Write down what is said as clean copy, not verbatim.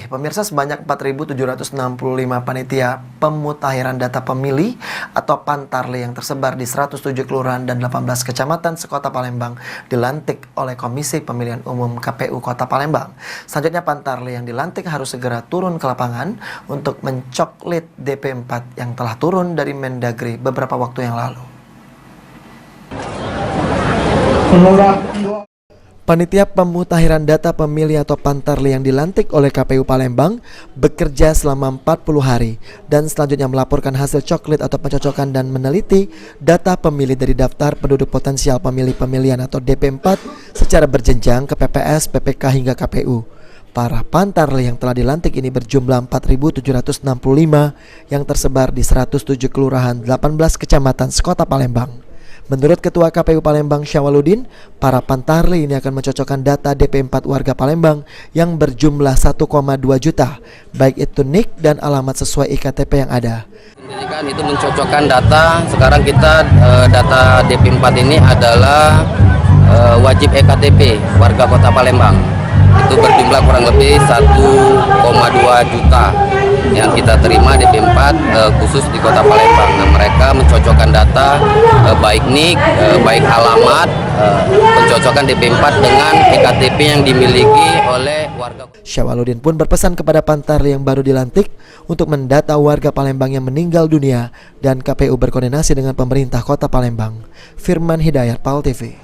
Pemirsa, sebanyak 4.765 panitia pemutakhiran data pemilih atau Pantarli yang tersebar di 107 kelurahan dan 18 kecamatan sekota Palembang dilantik oleh Komisi Pemilihan Umum KPU Kota Palembang. Selanjutnya Pantarli yang dilantik harus segera turun ke lapangan untuk mencoklit DP4 yang telah turun dari Mendagri beberapa waktu yang lalu. Panitia pemutakhiran data pemilih atau Pantarli yang dilantik oleh KPU Palembang bekerja selama 40 hari dan selanjutnya melaporkan hasil coklit atau pencocokan dan meneliti data pemilih dari daftar penduduk potensial pemilih pemilihan atau DP4 secara berjenjang ke PPS, PPK hingga KPU. Para Pantarli yang telah dilantik ini berjumlah 4.765 yang tersebar di 107 kelurahan 18 kecamatan sekota Palembang. Menurut Ketua KPU Palembang Syawaludin, para Pantarli ini akan mencocokkan data DP4 warga Palembang yang berjumlah 1,2 juta, baik itu NIK dan alamat sesuai IKTP yang ada. Itu mencocokkan data. Sekarang kita data DP4 ini adalah wajib EKTP warga Kota Palembang. Itu berjumlah kurang lebih 1,2 juta yang kita terima DP4 khusus di Kota Palembang. Nah, mereka mencocokkan data baik NIK, baik alamat, mencocokkan DP4 dengan EKTP yang dimiliki oleh warga. Syawaludin pun berpesan kepada Pantarli yang baru dilantik untuk mendata warga Palembang yang meninggal dunia dan KPU berkoordinasi dengan pemerintah Kota Palembang. Firman Hidayat, PAL TV.